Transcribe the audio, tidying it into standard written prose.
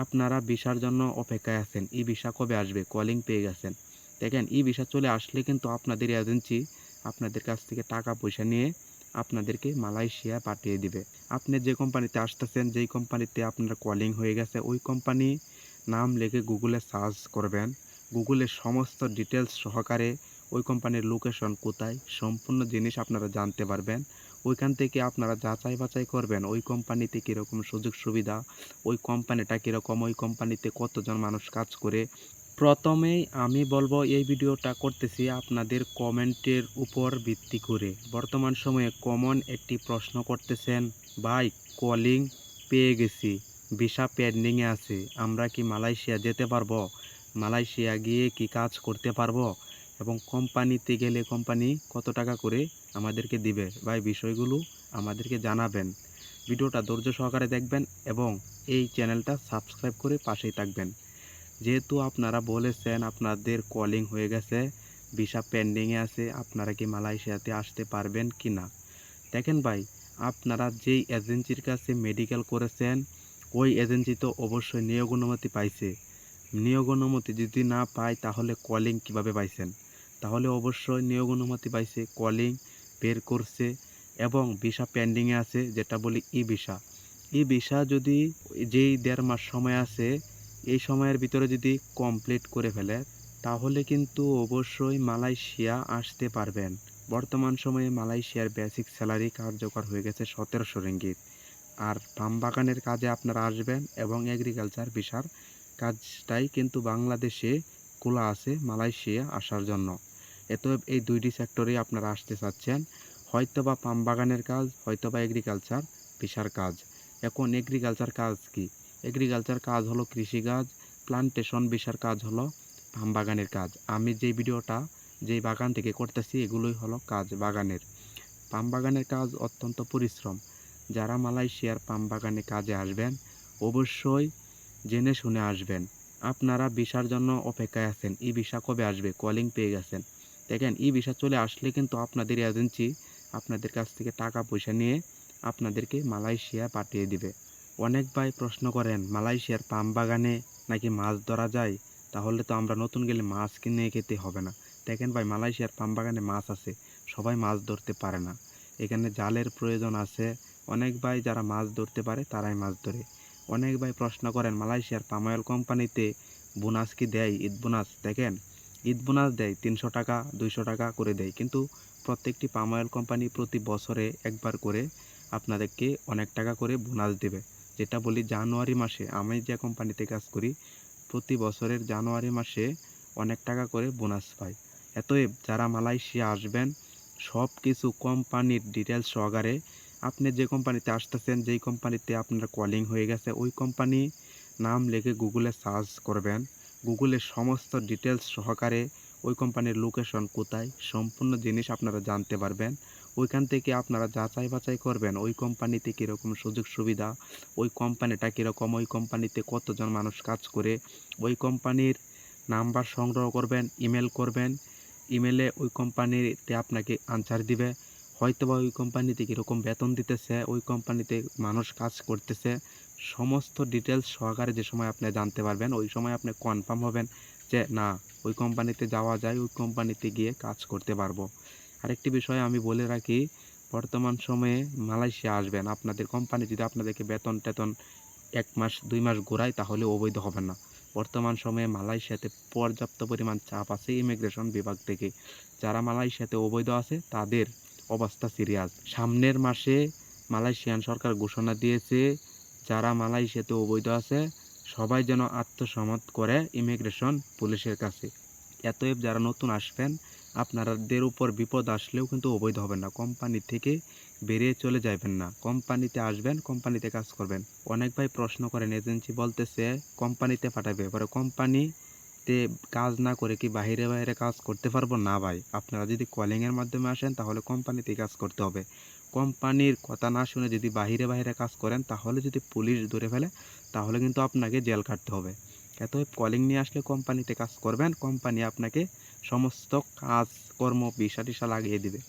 আপনারা ভিসার জন্য অপেক্ষায় আছেন। ই-ভিসা কবে আসবে? কলিং পেয়ে গেছেন। দেখেন ই-ভিসা চলে আসলে কিন্তু আপনাদের এজেন্সি আপনাদের কাছ থেকে টাকা পয়সা নিয়ে আপনাদেরকে মালয়েশিয়া পাঠিয়ে দিবে। আপনি যে কোম্পানিতে আসতেছেন, যেই কোম্পানিতে আপনার কলিং হয়ে গেছে, ওই কোম্পানি নাম লিখে গুগলে সার্চ করবেন। গুগলের সমস্ত ডিটেলস সহকারে ওই কোম্পানির লোকেশন কোথায়, সম্পূর্ণ জিনিস আপনারা জানতে পারবেন। ওইখান থেকে আপনারা যাচাই বাছাই করবেন ওই কোম্পানিতে কীরকম সুযোগ সুবিধা, ওই কোম্পানিটা কীরকম, ওই কোম্পানিতে কতজন মানুষ কাজ করে। প্রথমেই আমি বলবো এই ভিডিওটা করতেছি আপনাদের কমেন্টের উপর ভিত্তি করে। বর্তমান সময়ে কমন একটি প্রশ্ন করতেছেন, ভাই কলিং পেয়ে গেছি, ভিসা পেন্ডিংয়ে আছে, আমরা কি মালয়েশিয়া যেতে পারবো? মালয়েশিয়া গিয়ে কি কাজ করতে পারবো? এবং কোম্পানিতে গেলে কোম্পানি কত টাকা করে আমাদেরকে দিবে? ভাই বিষয়গুলো আমাদেরকে জানাবেন। ভিডিওটা ধৈর্য সহকারে দেখবেন এবং এই চ্যানেলটা সাবস্ক্রাইব করে পাশেই থাকবেন। যেহেতু আপনারা বলেছেন আপনাদের কলিং হয়ে গেছে, ভিসা পেন্ডিংয়ে আছে, আপনারা কি মালয়েশিয়াতে আসতে পারবেন কি না? দেখেন ভাই, আপনারা যেই এজেন্সির কাছে মেডিকেল করেছেন ওই এজেন্সি তো অবশ্যই নিয়োগ অনুমতি পাইছে। নিয়োগ অনুমতি যদি না পায় তাহলে কলিং কিভাবে পাইছেন? তাহলে অবশ্যই নিয়োগ অনুমতি পাইছে, কলিং বের করছে এবং ভিসা পেন্ডিংয়ে আছে, যেটা বলি ই ভিসা। ই ভিসা যদি যেই ১.৫ মাস সময় আছে, এই সময়ের ভিতরে যদি কমপ্লিট করে ফেলে তাহলে কিন্তু অবশ্যই মালয়েশিয়া আসতে পারবেন। বর্তমান সময়ে মালয়েশিয়ার বেসিক স্যালারি কার্যকর হয়ে গেছে ১৭০০ রিঙ্গিত। আর পাম বাগানের কাজে আপনারা আসবেন এবং এগ্রিকালচার ভিসার কাজটাই কিন্তু বাংলাদেশে খোলা আছে মালয়েশিয়া আসার জন্য। অতএব এই দুইটি সেক্টরেই আপনারা আসতে চাচ্ছেন, হয়তোবা পাম বাগানের কাজ, হয়তোবা এগ্রিকালচার ভিসার কাজ। এখন এগ্রিকালচার কাজ কি? এগ্রিকালচার কাজ হলো কৃষিকাজ, প্লান্টেশন ভিসার কাজ হলো পাম বাগানের কাজ। আমি যেই ভিডিওটা যেই বাগান থেকে করতেছি এগুলোই হলো কাজ বাগানের। পাম বাগানের কাজ অত্যন্ত পরিশ্রম। যারা মালয়েশিয়ার পাম বাগানে কাজে আসবেন অবশ্যই জেনে শুনে আসবেন। আপনারা ভিসার জন্য অপেক্ষায় আছেন। ই-ভিসা কবে আসবে? কলিং পেয়ে গেছেন। দেখেন ই-ভিসা চলে আসলে কিন্তু আপনাদের এজেন্সি আপনাদের কাছ থেকে টাকা পয়সা নিয়ে আপনাদেরকে মালয়েশিয়া পাঠিয়ে দিবে। অনেক ভাই প্রশ্ন করেন মালয়েশিয়ার পাম বাগানে নাকি মাছ ধরা যায়? তাহলে তো আমরা নতুন গেলে মাছ কিনে খেতে হবে না। দেখেন ভাই, মালয়েশিয়ার পাম বাগানে মাছ আছে, সবাই মাছ ধরতে পারে না। এখানে জালের প্রয়োজন আছে। অনেক ভাই যারা মাছ ধরতে পারে তারাই মাছ ধরে। অনেক ভাই প্রশ্ন করেন মালয়েশিয়ার পাম অয়েল কোম্পানিতে বোনাস কি দেয়? ঈদ বোনাস। দেখেন ঈদ বোনাস দেয় ৩০০ টাকা ২০০ টাকা করে দেয়, কিন্তু প্রত্যেকটি পাম অয়েল কোম্পানি প্রতি বছরে একবার করে আপনাদেরকে অনেক টাকা করে বোনাস দেবে। যেটা বলি জানুয়ারি মাসে, আমি যে কোম্পানিতে কাজ করি প্রতি বছরের জানুয়ারি মাসে অনেক টাকা করে বোনাস পাই। অতএব যারা মালয়েশিয়া আসবেন সব কিছু কোম্পানির ডিটেলস সহকারে, আপনি যে কোম্পানিতে আসতেছেন, যেই কোম্পানিতে আপনার কলিং হয়ে গেছে, ওই কোম্পানি নাম লিখে গুগলে সার্চ করবেন। গুগলের সমস্ত ডিটেলস সহকারে ওই কোম্পানির লোকেশন কোথায়, সম্পূর্ণ জিনিস আপনারা জানতে পারবেন। ওইখান থেকে আপনারা যাচাই বাছাই করবেন ওই কোম্পানিতে কীরকম সুযোগ সুবিধা, ওই কোম্পানিটা কীরকম, ওই কোম্পানিতে কতজন মানুষ কাজ করে। ওই কোম্পানির নাম্বার সংগ্রহ করবেন, ইমেল করবেন। ইমেলে ওই কোম্পানিতে আপনাকে আনসার দিবে, হয়তোবা ওই কোম্পানিতে কীরকম বেতন দিতেছে, ওই কোম্পানিতে মানুষ কাজ করতেছে, সমস্ত ডিটেলস সহকারে যে সময় আপনি জানতে পারবেন ওই সময় আপনি কনফার্ম হবেন যে না, ওই কোম্পানিতে যাওয়া যায়, ওই কোম্পানিতে গিয়ে কাজ করতে পারবো। আরেকটি বিষয় আমি বলে রাখি, বর্তমান সময়ে মালয়েশিয়া আসবেন, আপনাদের কোম্পানি যদি আপনাদেরকে বেতন টেতন ১ মাস ২ মাস ঘোরায় তাহলে অবৈধ হবেন না। বর্তমান সময়ে মালয়েশিয়াতে পর্যাপ্ত পরিমাণ চাপ আছে ইমিগ্রেশন বিভাগ থেকে। যারা মালয়েশিয়াতে অবৈধ আছে তাদের অবস্থা সিরিয়াস। সামনের মাসে মালয়েশিয়ান সরকার ঘোষণা দিয়েছে যারা মালয়েশিয়াতে অবৈধ আছে সবাই যেন আত্মসমর্পণ করে ইমিগ্রেশন পুলিশের কাছে। অতএব যারা নতুন আসবেন আপনাদের উপর বিপদ আসলেও কিন্তু অবৈধ হবেন না, কোম্পানি থেকে বেরিয়ে চলে যাবেন না, কোম্পানিতে আসবেন, কোম্পানিতে কাজ করবেন। অনেক ভাই প্রশ্ন করেন এজেন্সি বলতেছে কোম্পানিতে পাঠাবে, এবারে কোম্পানিতে কাজ না করে কি বাইরে বাইরে কাজ করতে পারবো? না ভাই, আপনারা যদি কলিংয়ের মাধ্যমে আসেন তাহলে কোম্পানিতে কাজ করতে হবে। কোম্পানির কথা না শুনে যদি বাইরে বাইরে কাজ করেন তাহলে যদি পুলিশ ধরে ফেলে তাহলে কিন্তু আপনাকে জেল কাটতে হবে। অতএব কলিং নিয়ে আসলে কোম্পানিতে কাজ করবেন, কোম্পানি আপনাকে সমস্ত কাজকর্ম ভিসা টিসা লাগিয়ে দিবে।